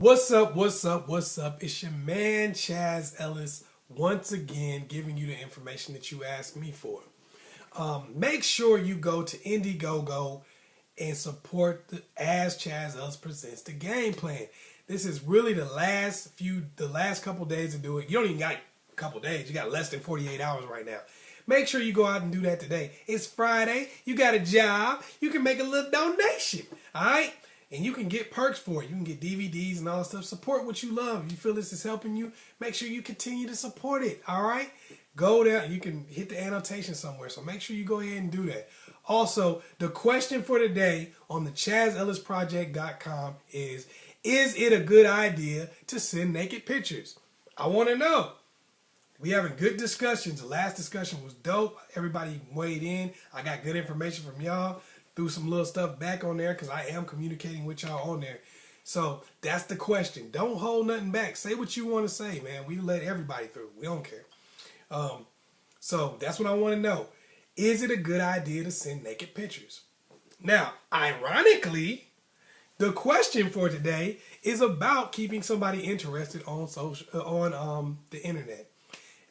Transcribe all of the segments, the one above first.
What's up, what's up, what's up? It's your man, Chazz Ellis, once again giving you the information that you asked me for. Make sure you go to Indiegogo and support as Chazz Ellis presents the game plan. This is really the last couple days to do it. You don't even got a couple days. You got less than 48 hours right now. Make sure you go out and do that today. It's Friday. You got a job. You can make a little donation. All right? And you can get perks for it. You can get DVDs and all that stuff. Support what you love. If you feel this is helping you, make sure you continue to support it. All right? Go there. You can hit the annotation somewhere. So make sure you go ahead and do that. Also, the question for today on the ChazzEllisProject.com is it a good idea to send naked pictures? I want to know. We having good discussions. The last discussion was dope. Everybody weighed in. I got good information from y'all. Threw some little stuff back on there because I am communicating with y'all on there. So that's the question. Don't hold nothing back. Say what you want to say, man. We let everybody through. We don't care. So that's what I want to know. Is it a good idea to send naked pictures? Now, ironically, the question for today is about keeping somebody interested on the internet.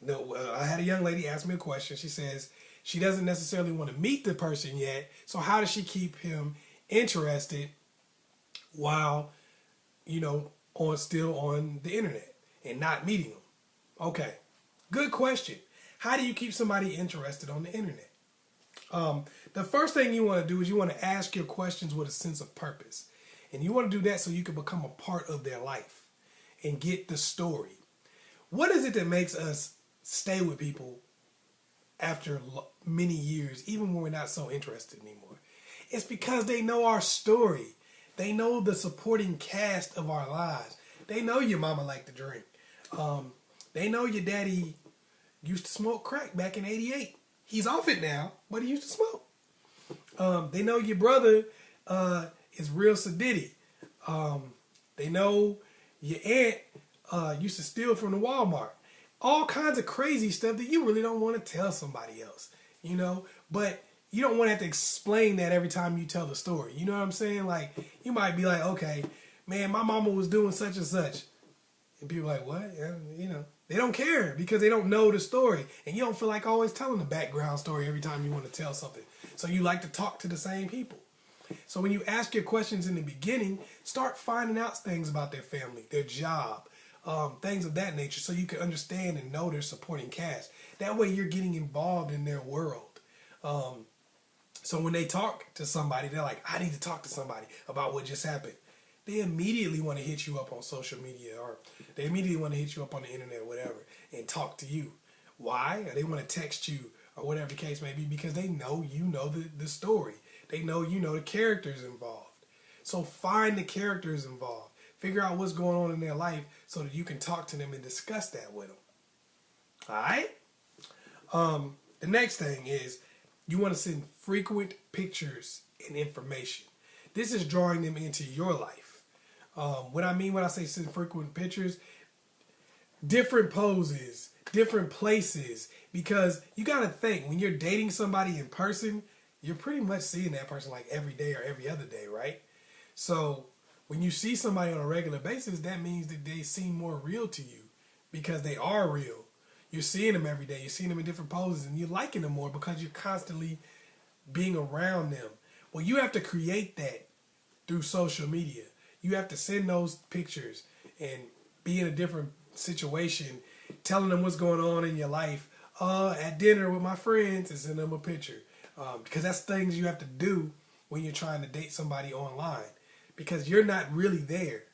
No, I had a young lady ask me a question. She says she doesn't necessarily want to meet the person yet. So how does she keep him interested while, still on the internet and not meeting him? Okay, good question. How do you keep somebody interested on the internet? The first thing you want to do is you want to ask your questions with a sense of purpose. And you want to do that so you can become a part of their life and get the story. What is it that makes us stay with people after many years, even when we're not so interested anymore? It's because they know our story. They know the supporting cast of our lives. They know your mama liked to drink. They know your daddy used to smoke crack back in '88. He's off it now, but he used to smoke. They know your brother is real sedity. They know your aunt used to steal from the Walmart. All kinds of crazy stuff that you really don't want to tell somebody else, but you don't want to have to explain that every time you tell the story. You know what I'm saying? Like, you might be like, okay, man, my mama was doing such and such. And people are like, what? They don't care because they don't know the story. And you don't feel like always telling the background story every time you want to tell something. So you like to talk to the same people. So when you ask your questions in the beginning, start finding out things about their family, their job, things of that nature, so you can understand and know their supporting cast. That way you're getting involved in their world. So when they talk to somebody, they're like, I need to talk to somebody about what just happened. They immediately want to hit you up on social media, or they immediately want to hit you up on the internet or whatever and talk to you. Why? Or they want to text you or whatever the case may be, because they know you know the story. They know you know the characters involved. So find the characters involved. Figure out what's going on in their life so that you can talk to them and discuss that with them. All right? The next thing is you want to send frequent pictures and information. This is drawing them into your life. What I mean when I say send frequent pictures, different poses, different places, because you got to think, when you're dating somebody in person, you're pretty much seeing that person like every day or every other day, right? So when you see somebody on a regular basis, that means that they seem more real to you because they are real. You're seeing them every day. You're seeing them in different poses and you're liking them more because you're constantly being around them. Well, you have to create that through social media. You have to send those pictures and be in a different situation, telling them what's going on in your life. At dinner with my friends, and send them a picture. Because that's things you have to do when you're trying to date somebody online, because you're not really there.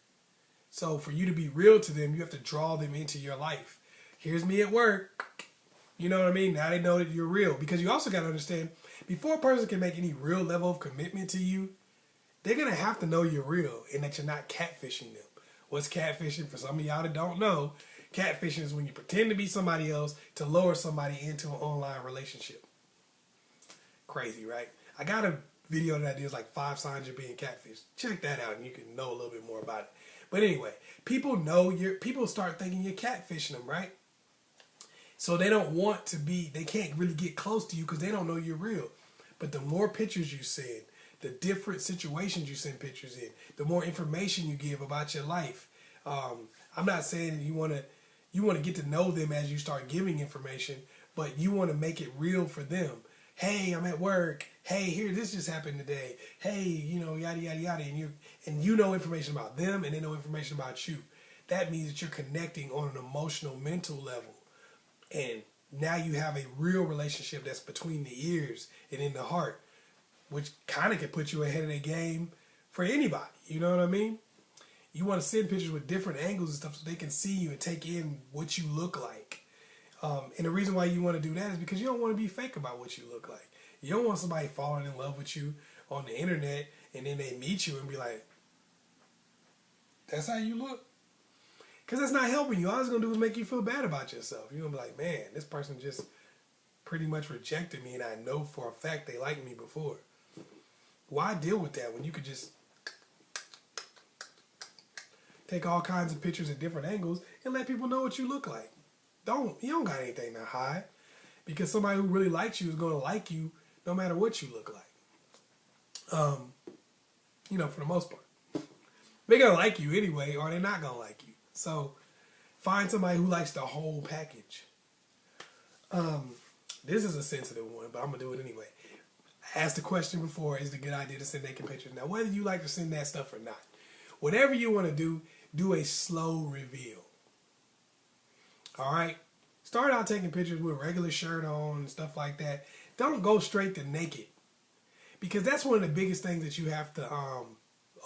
So for you to be real to them, you have to draw them into your life. Here's me at work. You know what I mean? Now they know that you're real, because you also got to understand, before a person can make any real level of commitment to you, they're going to have to know you're real and that you're not catfishing them. What's catfishing? For some of y'all that don't know, catfishing is when you pretend to be somebody else to lure somebody into an online relationship. Crazy, right? I got a video that is like 5 signs you're being catfished. Check that out and you can know a little bit more about it. But anyway, people start thinking you're catfishing them, right? So they don't want to be, they can't really get close to you because they don't know you're real. But the more pictures you send, the different situations you send pictures in, the more information you give about your life, I'm not saying you want to get to know them as you start giving information, but you want to make it real for them. Hey, I'm at work. Hey, here, this just happened today. Hey, yada yada yada, and you know information about them, and they know information about you. That means that you're connecting on an emotional, mental level, and now you have a real relationship that's between the ears and in the heart, which kind of can put you ahead of the game for anybody. You know what I mean? You want to send pictures with different angles and stuff so they can see you and take in what you look like. And the reason why you want to do that is because you don't want to be fake about what you look like. You don't want somebody falling in love with you on the internet and then they meet you and be like, that's how you look? Because that's not helping you. All it's going to do is make you feel bad about yourself. You're going to be like, man, this person just pretty much rejected me and I know for a fact they liked me before. Why deal with that when you could just take all kinds of pictures at different angles and let people know what you look like? You don't got anything to hide, because somebody who really likes you is going to like you no matter what you look like. For the most part. They're going to like you anyway, or they're not going to like you. So find somebody who likes the whole package. This is a sensitive one, but I'm going to do it anyway. I asked the question before, is it a good idea to send naked pictures? Now, whether you like to send that stuff or not, whatever you want to do a slow reveal. All right? Start out taking pictures with a regular shirt on and stuff like that. Don't go straight to naked, because that's one of the biggest things that you have to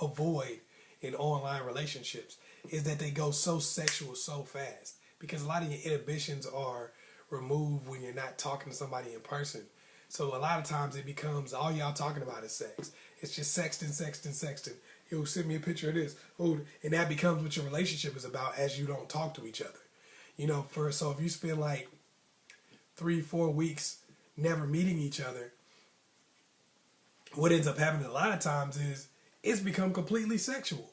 avoid in online relationships, is that they go so sexual so fast, because a lot of your inhibitions are removed when you're not talking to somebody in person. So a lot of times it becomes all y'all talking about is sex. It's just sexting. Yo, send me a picture of this. Oh, and that becomes what your relationship is about as you don't talk to each other. So if you spend like 3-4 weeks never meeting each other, what ends up happening a lot of times is it's become completely sexual.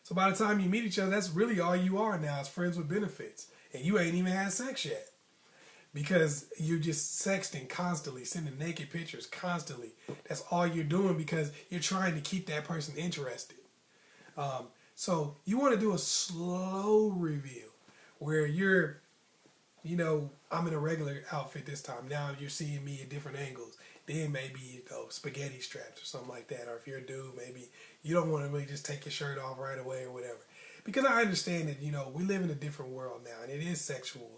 So by the time you meet each other, that's really all you are now, is friends with benefits. And you ain't even had sex yet, because you're just sexting constantly, sending naked pictures constantly. That's all you're doing because you're trying to keep that person interested. So you want to do a slow reveal where you're, I'm in a regular outfit this time. Now you're seeing me at different angles. Then maybe, spaghetti straps or something like that. Or if you're a dude, maybe you don't want to really just take your shirt off right away or whatever. Because I understand that, we live in a different world now, and it is sexual.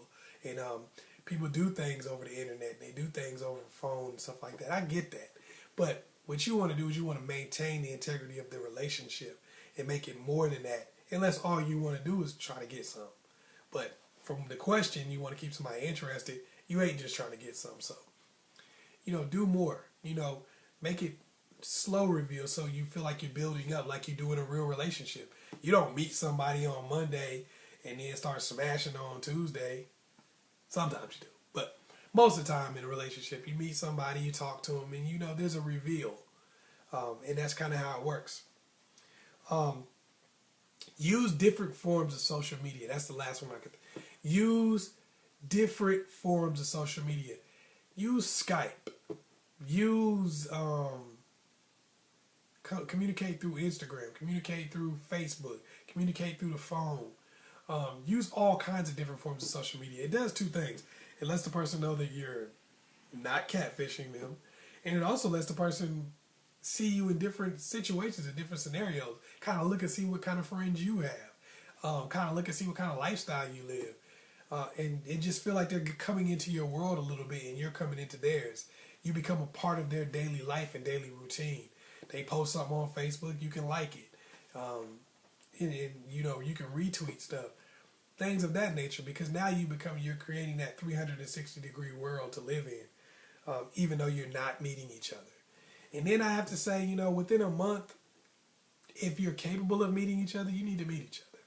And people do things over the internet. They do things over the phone and stuff like that. I get that. But what you want to do is you want to maintain the integrity of the relationship and make it more than that. Unless all you want to do is try to get some. But from the question, you want to keep somebody interested. You ain't just trying to get some. So, do more. Make it slow reveal so you feel like you're building up like you do in a real relationship. You don't meet somebody on Monday and then start smashing on Tuesday. Sometimes you do. But most of the time in a relationship, you meet somebody, you talk to them, and there's a reveal. And that's kind of how it works. Use different forms of social media. That's the last one I could. Use different forms of social media. Use Skype. Use communicate through Instagram. Communicate through Facebook. Communicate through the phone. Use all kinds of different forms of social media. It does two things. It lets the person know that you're not catfishing them, and it also lets the person see you in different situations, in different scenarios. Kind of look and see what kind of friends you have. Kind of look and see what kind of lifestyle you live. And it just feel like they're coming into your world a little bit, and you're coming into theirs. You become a part of their daily life and daily routine. They post something on Facebook, you can like it. And you can retweet stuff. Things of that nature, because now you're creating that 360-degree world to live in, even though you're not meeting each other. And then I have to say, within a month, if you're capable of meeting each other, you need to meet each other.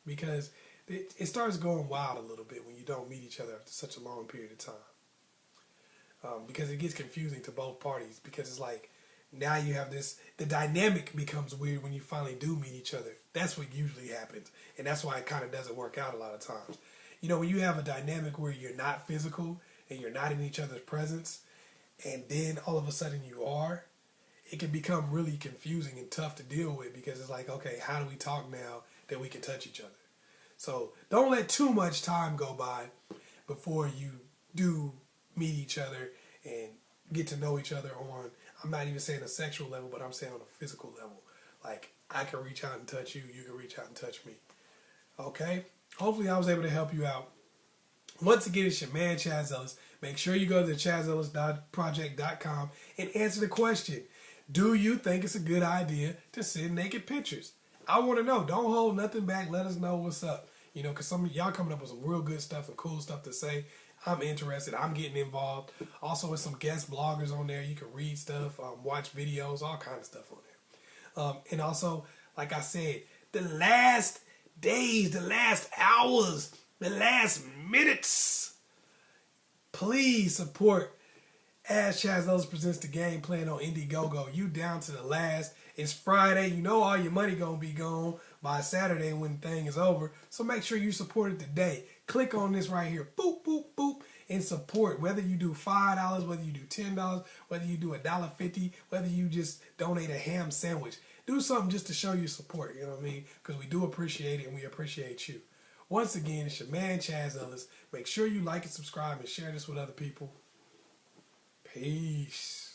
Because it starts going wild a little bit when you don't meet each other after such a long period of time. Because it gets confusing to both parties. Because it's like, now you have the dynamic becomes weird when you finally do meet each other. That's what usually happens. And that's why it kind of doesn't work out a lot of times. When you have a dynamic where you're not physical and you're not in each other's presence, and then all of a sudden you are, it can become really confusing and tough to deal with, because it's like, okay, how do we talk now that we can touch each other? So don't let too much time go by before you do meet each other and get to know each other on, I'm not even saying a sexual level, but I'm saying on a physical level. Like, I can reach out and touch you, you can reach out and touch me. Okay? Hopefully I was able to help you out. Once again, it's your man, Chazz Ellis. Make sure you go to the ChazzEllis.project.com and answer the question. Do you think it's a good idea to send naked pictures? I want to know. Don't hold nothing back. Let us know what's up. You know, because some of y'all coming up with some real good stuff and cool stuff to say. I'm interested. I'm getting involved. Also, with some guest bloggers on there. You can read stuff, watch videos, all kind of stuff on there. And also, like I said, the last days, the last hours, the last minutes, please support as Chazz Ellis presents the game playing on Indiegogo. You down to the last. It's Friday. You know all your money going to be gone by Saturday when the thing is over. So make sure you support it today. Click on this right here. Boop, boop, boop. And support. Whether you do $5, whether you do $10, whether you do $1.50, whether you just donate a ham sandwich. Do something just to show your support. You know what I mean? Because we do appreciate it and we appreciate you. Once again, it's your man, Chazz Ellis. Make sure you like and subscribe and share this with other people. Peace.